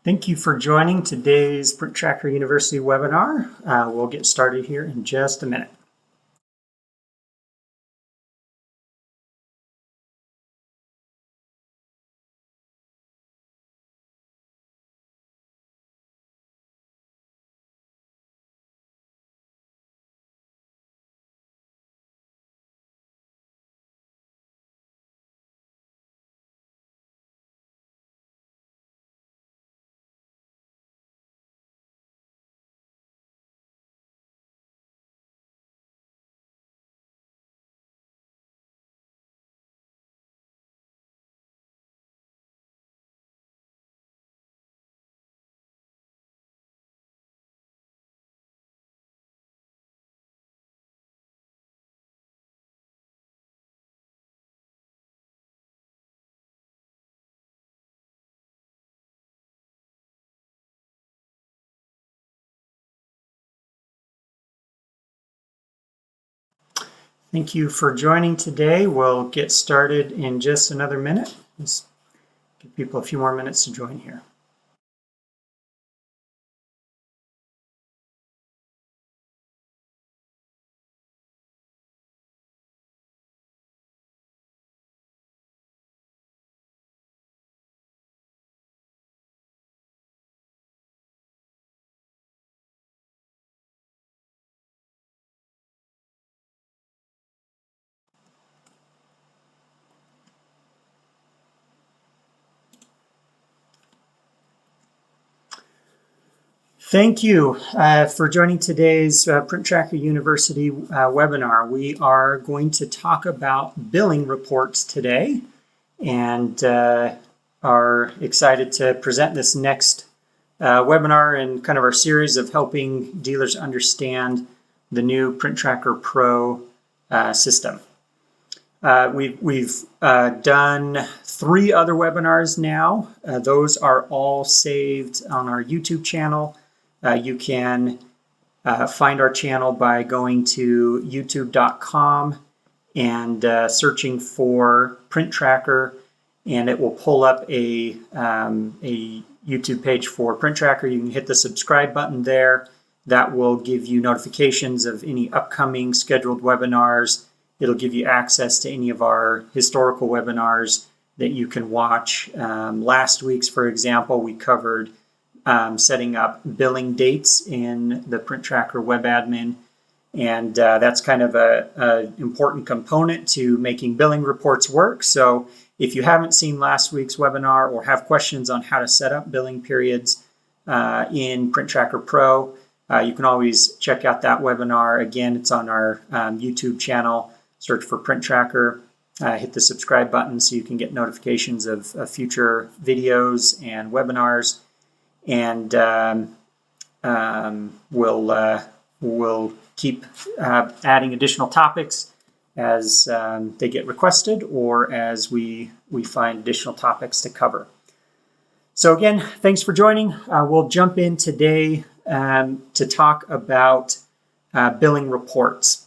Thank you for joining today's Print Tracker University webinar. We'll get started here in just a minute. Thank you for joining today. We'll get started in just another minute. Just give people a few more minutes to join here. Thank you for joining today's Print Tracker University webinar. We are going to talk about billing reports today and are excited to present this next webinar in kind of our series of helping dealers understand the new Print Tracker Pro system. We've done 3 other webinars now. Those are all saved on our YouTube channel. You can find our channel by going to youtube.com and searching for Print Tracker, and it will pull up a YouTube page for Print Tracker. You can hit the subscribe button there. That will give you notifications of any upcoming scheduled webinars. It'll give you access to any of our historical webinars that you can watch. Last week's, for example, we covered setting up billing dates in the Print Tracker web admin. And that's kind of an important component to making billing reports work. So if you haven't seen last week's webinar or have questions on how to set up billing periods in Print Tracker Pro, you can always check out that webinar. Again, it's on our YouTube channel. Search for Print Tracker, hit the subscribe button so you can get notifications of future videos and webinars. And we'll keep adding additional topics as they get requested or as we find additional topics to cover. So again, thanks for joining. We'll jump in today to talk about billing reports.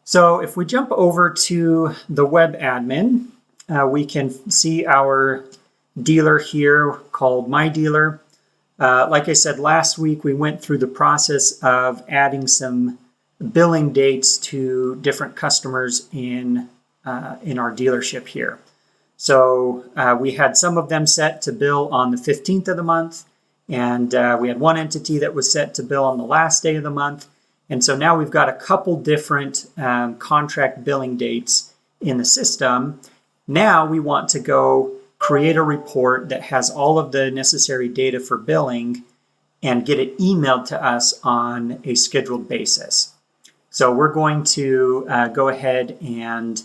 So if we jump over to the web admin, we can see our dealer here called My Dealer. Like I said last week, we went through the process of adding some billing dates to different customers in our dealership here. So we had some of them set to bill on the 15th of the month, and we had one entity that was set to bill on the last day of the month. And so now we've got a couple different contract billing dates in the system. Now we want to go create a report that has all of the necessary data for billing and get it emailed to us on a scheduled basis. So we're going to go ahead and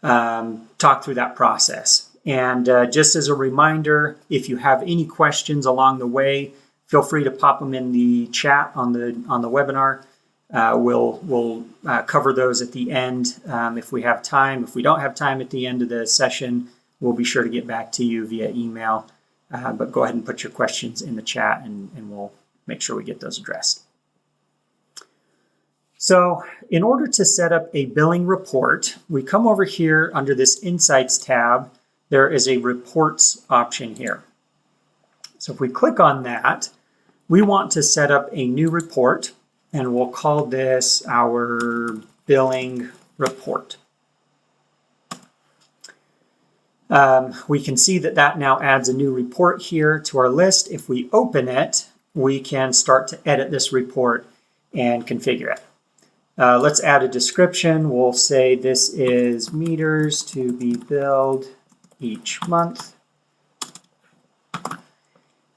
talk through that process. And just as a reminder, if you have any questions along the way, feel free to pop them in the chat on the webinar. We'll cover those at the end if we have time. If we don't have time at the end of the session, we'll be sure to get back to you via email. But go ahead and put your questions in the chat and we'll make sure we get those addressed. So in order to set up a billing report, we come over here under this Insights tab. There is a Reports option here. So if we click on that, we want to set up a new report, and we'll call this our billing report. We can see that that now adds a new report here to our list. If we open it, we can start to edit this report and configure it. Let's add a description. We'll say this is meters to be billed each month.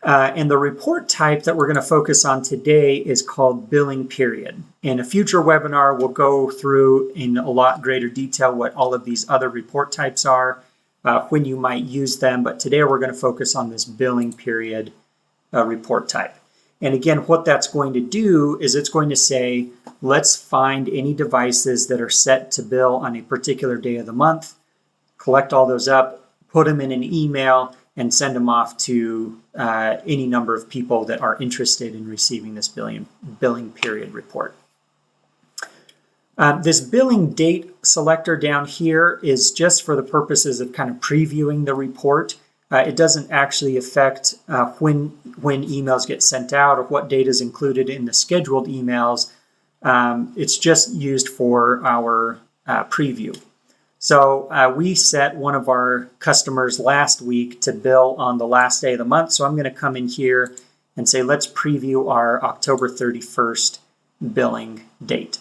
And the report type that we're going to focus on today is called billing period. In a future webinar, we'll go through in a lot greater detail what all of these other report types are, when you might use them. But today we're going to focus on this billing period report type. And again, what that's going to do is it's going to say, let's find any devices that are set to bill on a particular day of the month, collect all those up, put them in an email, and send them off to any number of people that are interested in receiving this billing period report. This billing date selector down here is just for the purposes of kind of previewing the report. It doesn't actually affect when emails get sent out or what data is included in the scheduled emails. It's just used for our preview. So we set one of our customers last week to bill on the last day of the month. So I'm going to come in here and say, let's preview our October 31st billing date.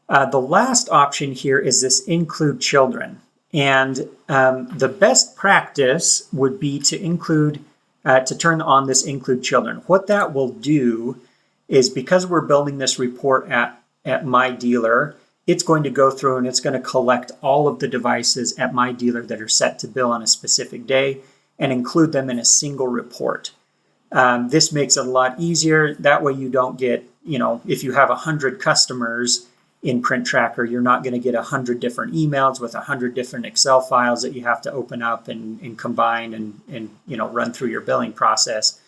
The last option here is this include children. And the best practice would be to turn on this include children. What that will do is, because we're building this report at My Dealer, it's going to go through and it's going to collect all of the devices at My Dealer that are set to bill on a specific day and include them in a single report. This makes it a lot easier. That way you don't get, if you have 100 customers in Print Tracker, you're not going to get 100 different emails with 100 different Excel files that you have to open up and combine and run through your billing process.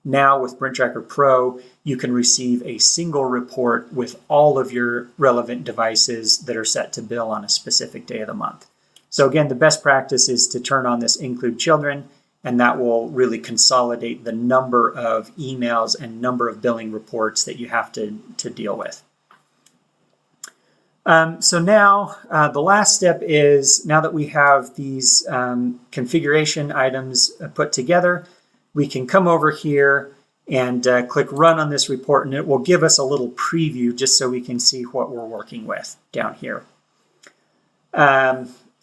Now with Print Tracker Pro, you can receive a single report with all of your relevant devices that are set to bill on a specific day of the month. So again, the best practice is to turn on this include children, and that will really consolidate the number of emails and number of billing reports that you have to deal with. So now the last step is, now that we have these configuration items put together, we can come over here and click Run on this report, and it will give us a little preview just so we can see what we're working with down here.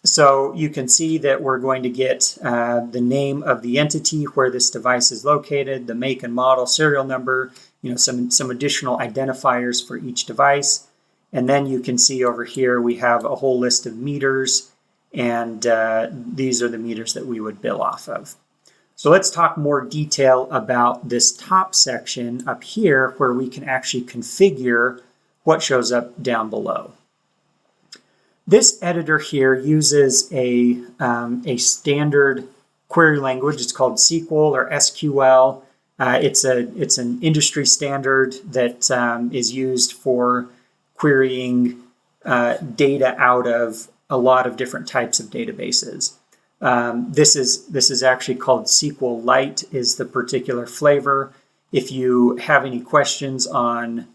So you can see that we're going to get the name of the entity where this device is located, the make and model, serial number, some additional identifiers for each device. And then you can see over here we have a whole list of meters, and these are the meters that we would bill off of. So let's talk more detail about this top section up here where we can actually configure what shows up down below. This editor here uses a standard query language. It's called SQL or SQL. It's an industry standard that is used for querying data out of a lot of different types of databases. This is actually called SQLite is the particular flavor. If you have any questions on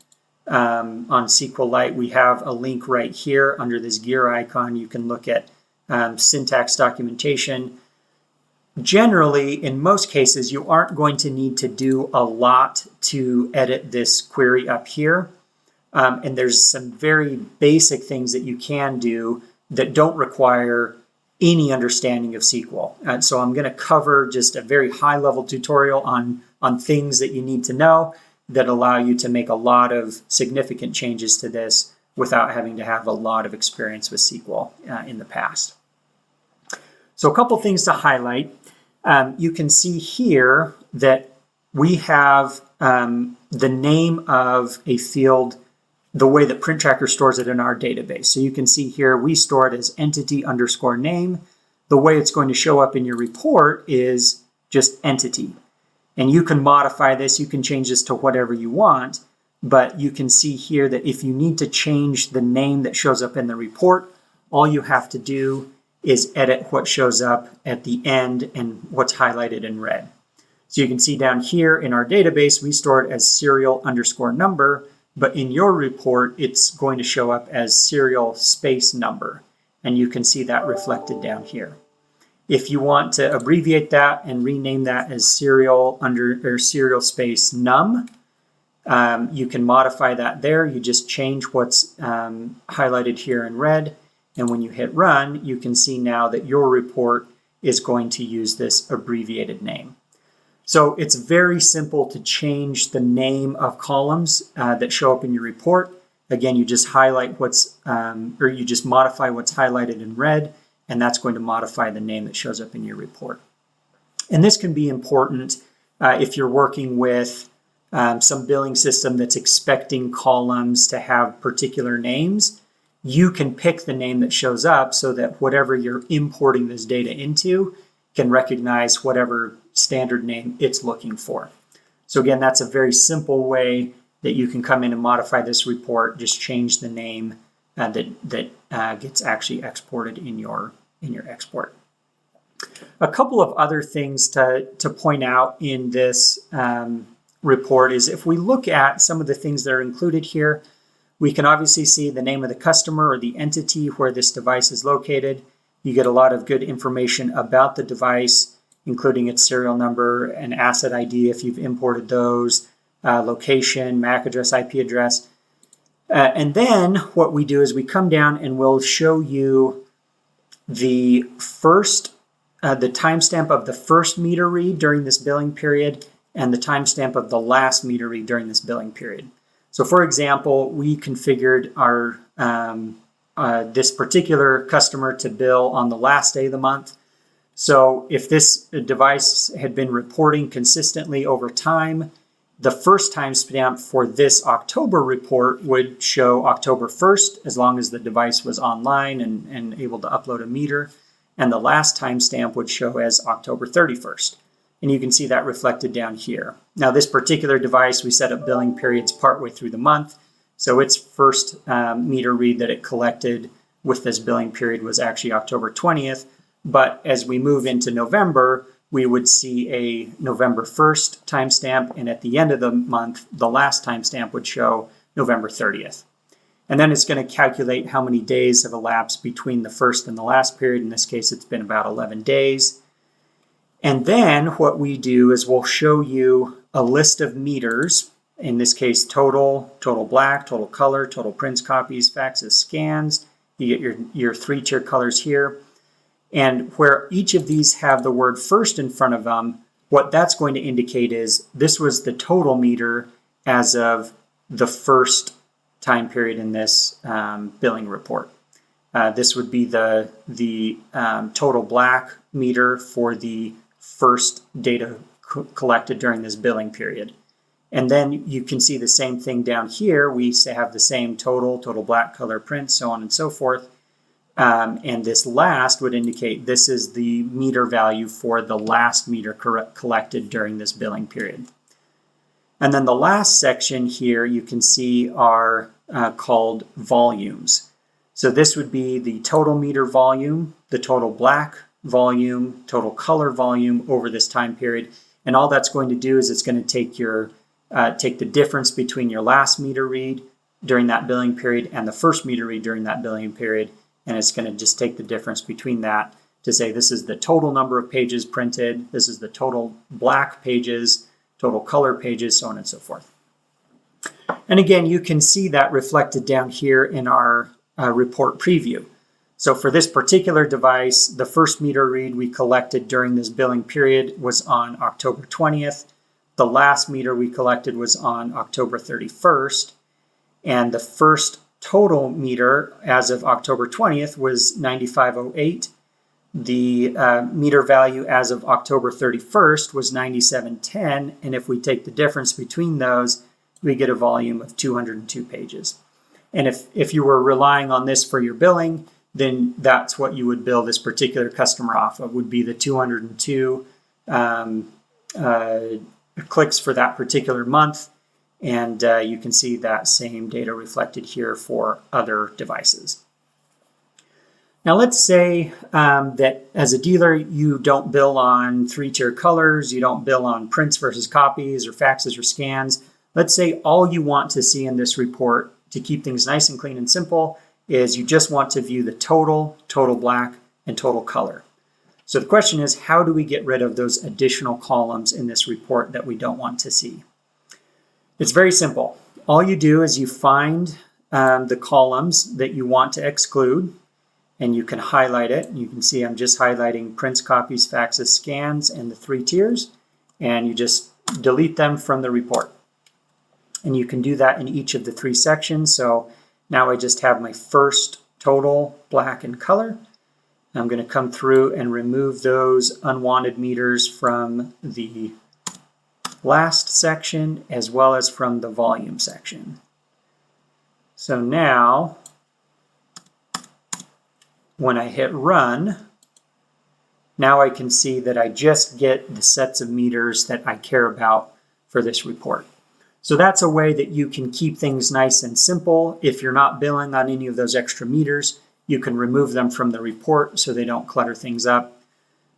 SQLite, we have a link right here under this gear icon. You can look at syntax documentation. Generally, in most cases, you aren't going to need to do a lot to edit this query up here. And there's some very basic things that you can do that don't require any understanding of SQL. And so I'm going to cover just a very high-level tutorial on things that you need to know that allow you to make a lot of significant changes to this without having to have a lot of experience with SQL in the past. So a couple things to highlight. You can see here that we have the name of a field the way that Print Tracker stores it in our database. So you can see here we store it as entity_name. The way it's going to show up in your report is just entity. And you can modify this, you can change this to whatever you want, but you can see here that if you need to change the name that shows up in the report, all you have to do is edit what shows up at the end and what's highlighted in red. So you can see down here in our database, we store it as serial_number, but in your report, it's going to show up as serial space number. And you can see that reflected down here. If you want to abbreviate that and rename that as serial space num, you can modify that there. You just change what's highlighted here in red. And when you hit run, you can see now that your report is going to use this abbreviated name. So it's very simple to change the name of columns that show up in your report. Again, you just highlight you just modify what's highlighted in red, and that's going to modify the name that shows up in your report. And this can be important if you're working with some billing system that's expecting columns to have particular names. You can pick the name that shows up so that whatever you're importing this data into can recognize whatever standard name it's looking for. So again, that's a very simple way that you can come in and modify this report. Just change the name that gets actually exported in your export. A couple of other things to point out in this report is if we look at some of the things that are included here, we can obviously see the name of the customer or the entity where this device is located. You get a lot of good information about the device, including its serial number and asset ID if you've imported those, location, MAC address, IP address. And then what we do is we come down and we'll show you the timestamp of the first meter read during this billing period and the timestamp of the last meter read during this billing period. So for example, we configured our this particular customer to bill on the last day of the month. So if this device had been reporting consistently over time, the first timestamp for this October report would show October 1st, as long as the device was online and able to upload a meter. And the last timestamp would show as October 31st. And you can see that reflected down here. Now this particular device, we set up billing periods partway through the month. So its first meter read that it collected with this billing period was actually October 20th. But as we move into November, we would see a November 1st timestamp, and at the end of the month, the last timestamp would show November 30th. And then it's going to calculate how many days have elapsed between the first and the last period. In this case, it's been about 11 days. And then what we do is we'll show you a list of meters, in this case, total black, total color, total prints, copies, faxes, scans. You get your three-tier colors here. And where each of these have the word first in front of them, what that's going to indicate is this was the total meter as of the first time period in this billing report. This would be the total black meter for the first data collected during this billing period. And then you can see the same thing down here. We have the same total black, color, print, so on and so forth. And this last would indicate this is the meter value for the last meter collected during this billing period. And then the last section here you can see are called volumes. So this would be the total meter volume, the total black volume, total color volume over this time period. And all that's going to do is it's going to take take the difference between your last meter read during that billing period and the first meter read during that billing period. And it's going to just take the difference between that to say this is the total number of pages printed, this is the total black pages, total color pages, so on and so forth. And again, you can see that reflected down here in our report preview. So for this particular device, the first meter read we collected during this billing period was on October 20th. The last meter we collected was on October 31st. And the first total meter as of October 20th was 9508. The meter value as of October 31st was 9710, and if we take the difference between those, we get a volume of 202 pages. And if you were relying on this for your billing, then that's what you would bill this particular customer off of, would be the 202 clicks for that particular month. And you can see that same data reflected here for other devices. Now let's say that as a dealer, you don't bill on 3-tier colors, you don't bill on prints versus copies or faxes or scans. Let's say all you want to see in this report to keep things nice and clean and simple is you just want to view the total, total black, and total color. So the question is, how do we get rid of those additional columns in this report that we don't want to see? It's very simple. All you do is you find the columns that you want to exclude, and you can highlight it. You can see I'm just highlighting prints, copies, faxes, scans, and the 3 tiers, and you just delete them from the report. And you can do that in each of the 3 sections. So now I just have my first total, black, and color. I'm going to come through and remove those unwanted meters from the last section as well as from the volume section. So now, when I hit run, now I can see that I just get the sets of meters that I care about for this report. So that's a way that you can keep things nice and simple. If you're not billing on any of those extra meters, you can remove them from the report so they don't clutter things up.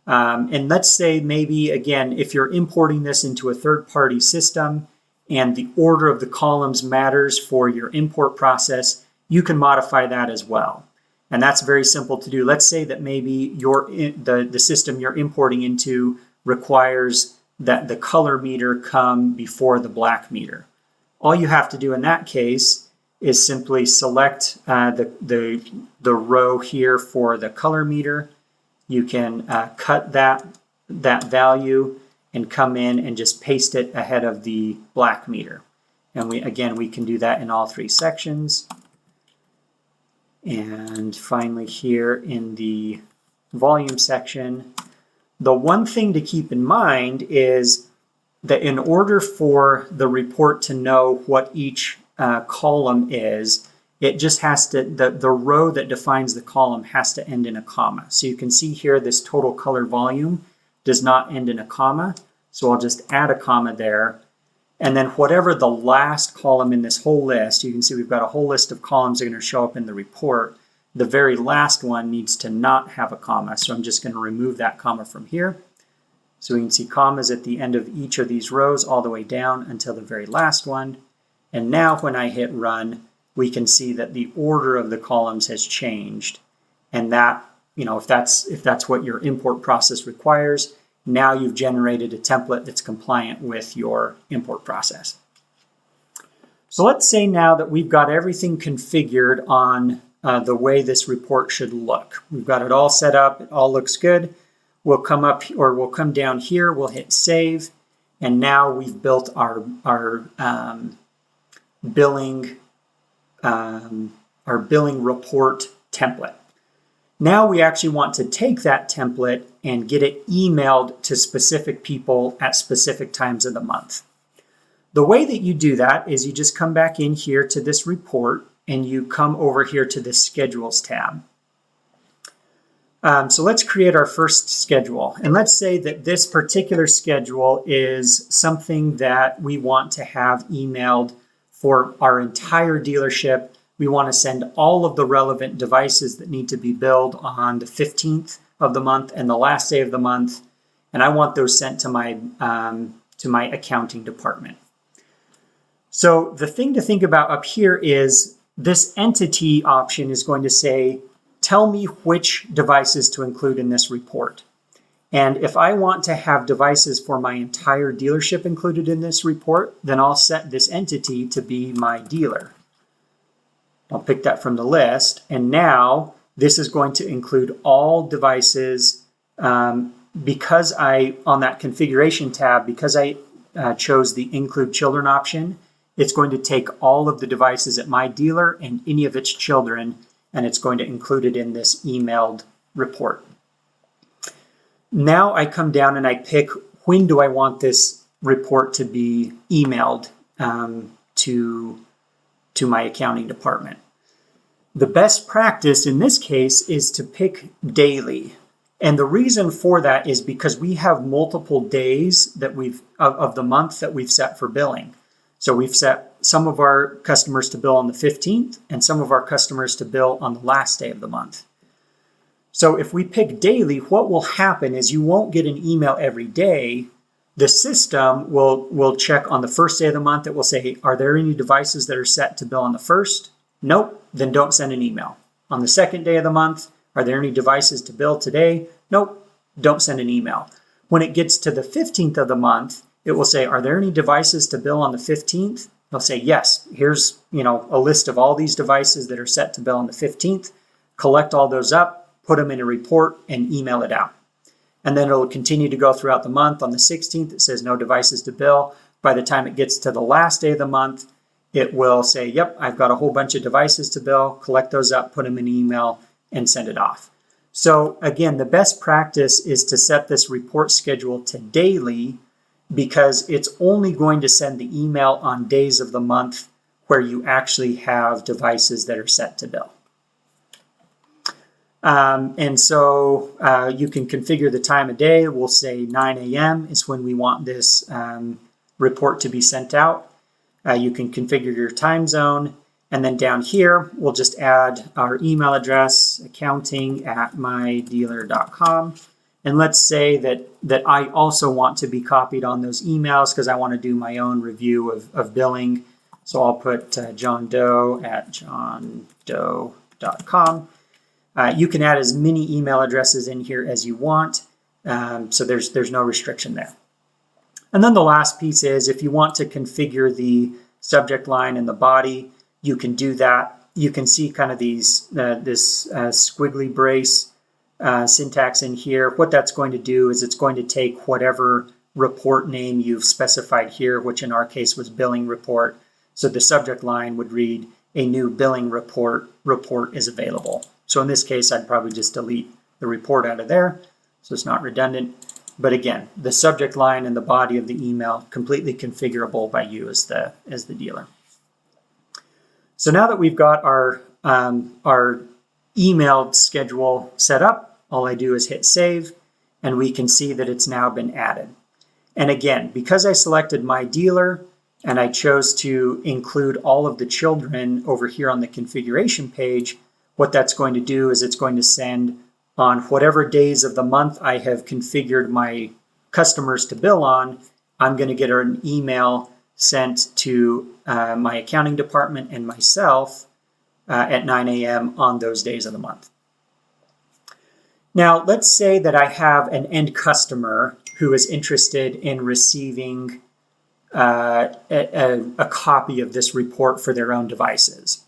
And let's say maybe, again, if you're importing this into a third-party system and the order of the columns matters for your import process, you can modify that as well. And that's very simple to do. Let's say that maybe the system you're importing into requires that the color meter come before the black meter. All you have to do in that case is simply select the row here for the color meter. You can cut that value and come in and just paste it ahead of the black meter. And we can do that in all 3 sections. And finally here in the volume section, the one thing to keep in mind is that in order for the report to know what each column is, it just has to, the row that defines the column has to end in a comma. So you can see here this total color volume does not end in a comma. So I'll just add a comma there. And then whatever the last column in this whole list, you can see we've got a whole list of columns that are going to show up in the report. The very last one needs to not have a comma. So I'm just going to remove that comma from here. So we can see commas at the end of each of these rows all the way down until the very last one. And now when I hit run, we can see that the order of the columns has changed. And that, if that's what your import process requires, now you've generated a template that's compliant with your import process. So let's say now that we've got everything configured on the way this report should look. We've got it all set up, it all looks good. We'll come up, or we'll come down here, we'll hit save, and now we've built our billing report template. Now we actually want to take that template and get it emailed to specific people at specific times of the month. The way that you do that is you just come back in here to this report and you come over here to the Schedules tab. So let's create our first schedule. And let's say that this particular schedule is something that we want to have emailed for our entire dealership. We want to send all of the relevant devices that need to be billed on the 15th of the month and the last day of the month. And I want those sent to my accounting department. So the thing to think about up here is this entity option is going to say, tell me which devices to include in this report. And if I want to have devices for my entire dealership included in this report, then I'll set this entity to be my dealer. I'll pick that from the list. And now this is going to include all devices because on that configuration tab, because I chose the include children option, it's going to take all of the devices at my dealer and any of its children, and it's going to include it in this emailed report. Now I come down and I pick when do I want this report to be emailed to my accounting department. The best practice in this case is to pick daily. And the reason for that is because we have multiple days that of the month that we've set for billing. So we've set some of our customers to bill on the 15th and some of our customers to bill on the last day of the month. So if we pick daily, what will happen is you won't get an email every day. The system will check on the first day of the month. It will say, are there any devices that are set to bill on the first? Nope, then don't send an email. On the second day of the month, are there any devices to bill today? Nope, don't send an email. When it gets to the 15th of the month, it will say, are there any devices to bill on the 15th? They'll say, yes, here's a list of all these devices that are set to bill on the 15th. Collect all those up, put them in a report, and email it out. And then it'll continue to go throughout the month. On the 16th, it says no devices to bill. By the time it gets to the last day of the month, it will say, yep, I've got a whole bunch of devices to bill. Collect those up, put them in an email, and send it off. So again, the best practice is to set this report schedule to daily, because it's only going to send the email on days of the month where you actually have devices that are set to bill. And so you can configure the time of day. We'll say 9 a.m. is when we want this report to be sent out. You can configure your time zone. And then down here, we'll just add our email address, accounting@mydealer.com. And let's say that I also want to be copied on those emails because I want to do my own review of billing. So I'll put johndoe@johndoe.com. You can add as many email addresses in here as you want. So there's no restriction there. And then the last piece is if you want to configure the subject line and the body, you can do that. You can see kind of this squiggly brace syntax in here. What that's going to do is it's going to take whatever report name you've specified here, which in our case was billing report. So the subject line would read, a new billing report is available. So in this case, I'd probably just delete the report out of there, so it's not redundant. But again, the subject line and the body of the email completely configurable by you as the dealer. So now that we've got our emailed schedule set up, all I do is hit save, and we can see that it's now been added. And again, because I selected my dealer and I chose to include all of the children over here on the configuration page, what that's going to do is it's going to send on whatever days of the month I have configured my customers to bill on. I'm going to get an email sent to my accounting department and myself at 9 a.m. on those days of the month. Now, let's say that I have an end customer who is interested in receiving a copy of this report for their own devices.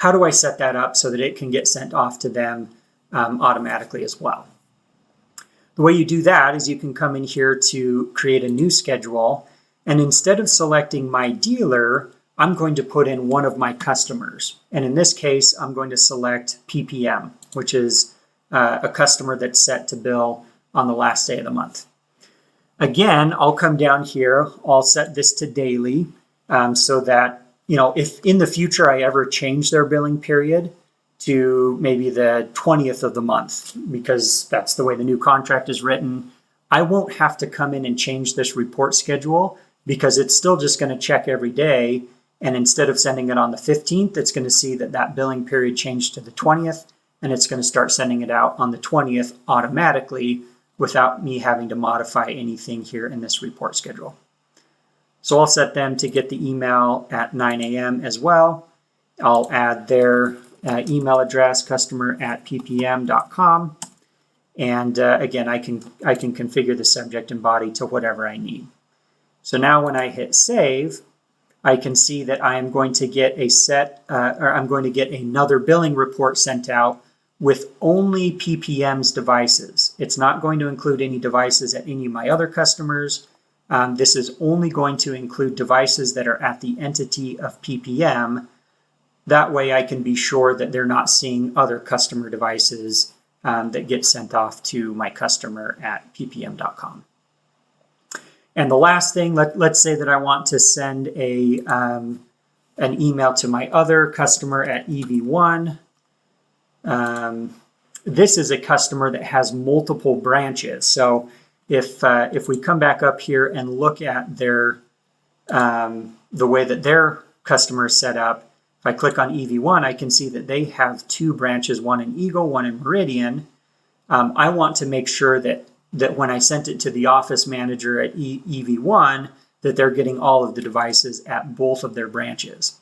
How do I set that up so that it can get sent off to them automatically as well? The way you do that is you can come in here to create a new schedule, and instead of selecting my dealer, I'm going to put in one of my customers. And in this case, I'm going to select PPM, which is a customer that's set to bill on the last day of the month. Again, I'll come down here, I'll set this to daily so that, if in the future I ever change their billing period to maybe the 20th of the month, because that's the way the new contract is written, I won't have to come in and change this report schedule because it's still just going to check every day. And instead of sending it on the 15th, it's going to see that billing period changed to the 20th, and it's going to start sending it out on the 20th automatically without me having to modify anything here in this report schedule. So I'll set them to get the email at 9 a.m. as well. I'll add their email address, customer@ppm.com. And again, I can configure the subject and body to whatever I need. So now when I hit save, I can see that I am going to get I'm going to get another billing report sent out with only PPM's devices. It's not going to include any devices at any of my other customers. This is only going to include devices that are at the entity of PPM. That way I can be sure that they're not seeing other customer devices that get sent off to my customer at ppm.com. And the last thing, let's say that I want to send an email to my other customer at EV1. This is a customer that has multiple branches. So if we come back up here and look at their the way that their customer is set up, if I click on EV1, I can see that they have 2 branches, one in Eagle, one in Meridian. I want to make sure that when I sent it to the office manager at EV1, that they're getting all of the devices at both of their branches.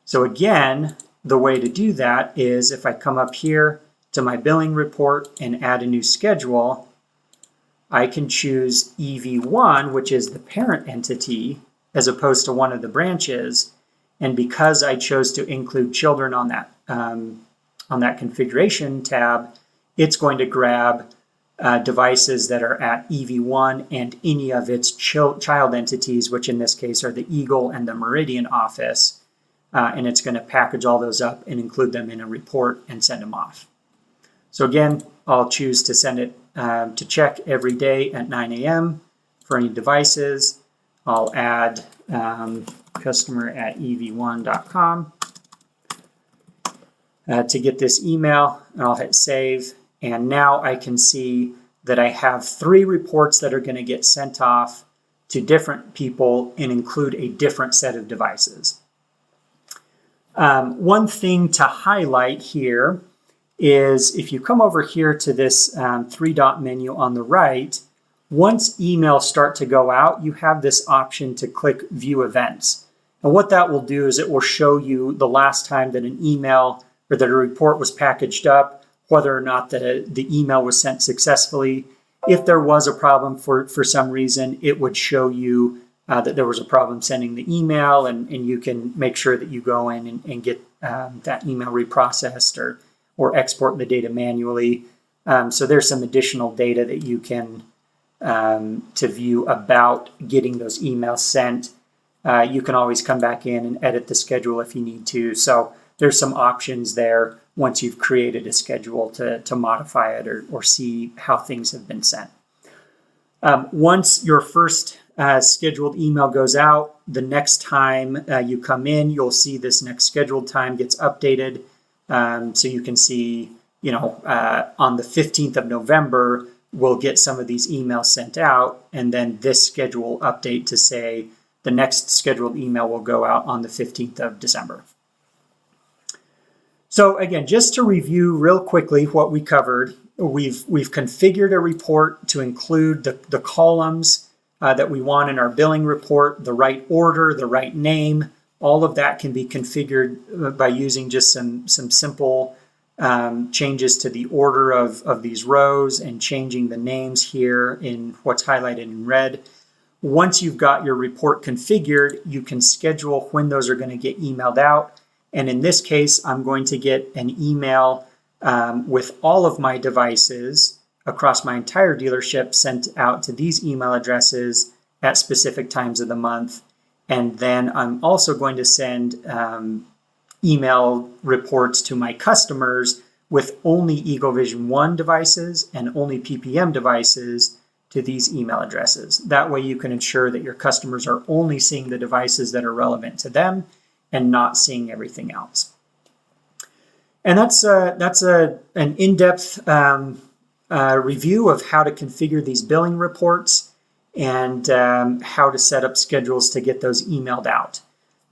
So again, the way to do that is if I come up here to my billing report and add a new schedule, I can choose EV1, which is the parent entity, as opposed to one of the branches. And because I chose to include children on that configuration tab, it's going to grab devices that are at EV1 and any of its child entities, which in this case are the Eagle and the Meridian office. And it's going to package all those up and include them in a report and send them off. So again, I'll choose to send it to check every day at 9 a.m. for any devices. I'll add customer at ev1.com to get this email, and I'll hit save. And now I can see that I have 3 reports that are going to get sent off to different people and include a different set of devices. One thing to highlight here is if you come over here to this 3-dot menu on the right, once emails start to go out, you have this option to click View Events. And what that will do is it will show you the last time that an email or that a report was packaged up, whether or not the email was sent successfully. If there was a problem for some reason, it would show you that there was a problem sending the email, and you can make sure that you go in and get that email reprocessed or export the data manually. So there's some additional data that you can to view about getting those emails sent. You can always come back in and edit the schedule if you need to. So there's some options there once you've created a schedule to modify it or see how things have been sent. Once your first scheduled email goes out, the next time you come in, you'll see this next scheduled time gets updated. So you can see, on the 15th of November, we'll get some of these emails sent out, and then this schedule update to say the next scheduled email will go out on the 15th of December. So again, just to review real quickly what we covered, we've configured a report to include the columns that we want in our billing report, the right order, the right name. All of that can be configured by using just some simple changes to the order of these rows and changing the names here in what's highlighted in red. Once you've got your report configured, you can schedule when those are going to get emailed out. And in this case, I'm going to get an email with all of my devices across my entire dealership sent out to these email addresses at specific times of the month. And then I'm also going to send email reports to my customers with only EagleVision 1 devices and only PPM devices to these email addresses. That way you can ensure that your customers are only seeing the devices that are relevant to them and not seeing everything else. And that's an in-depth review of how to configure these billing reports and how to set up schedules to get those emailed out.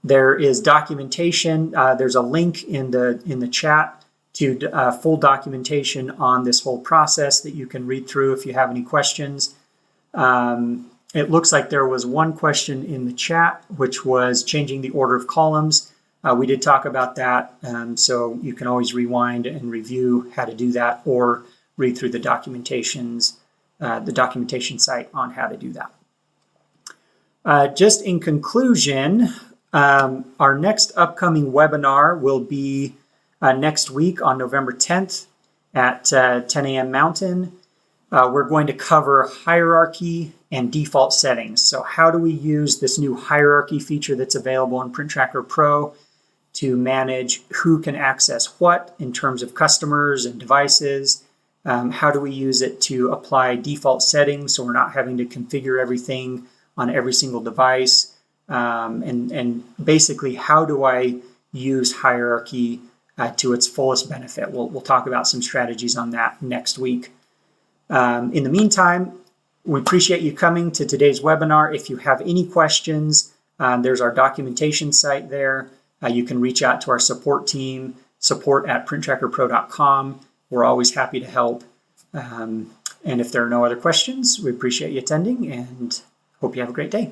There is documentation. There's a link in the chat to full documentation on this whole process that you can read through if you have any questions. It looks like there was one question in the chat, which was changing the order of columns. We did talk about that, so you can always rewind and review how to do that, or read through the documentation site on how to do that. Just in conclusion, our next upcoming webinar will be next week on November 10th at 10 a.m. Mountain. we're going to cover hierarchy and default settings. So how do we use this new hierarchy feature that's available in Print Tracker Pro to manage who can access what in terms of customers and devices? How do we use it to apply default settings so we're not having to configure everything on every single device? And basically, how do I use hierarchy to its fullest benefit? We'll talk about some strategies on that next week. In the meantime, we appreciate you coming to today's webinar. If you have any questions, there's our documentation site there. You can reach out to our support team, support@printtrackerpro.com. We're always happy to help. And if there are no other questions, we appreciate you attending and hope you have a great day.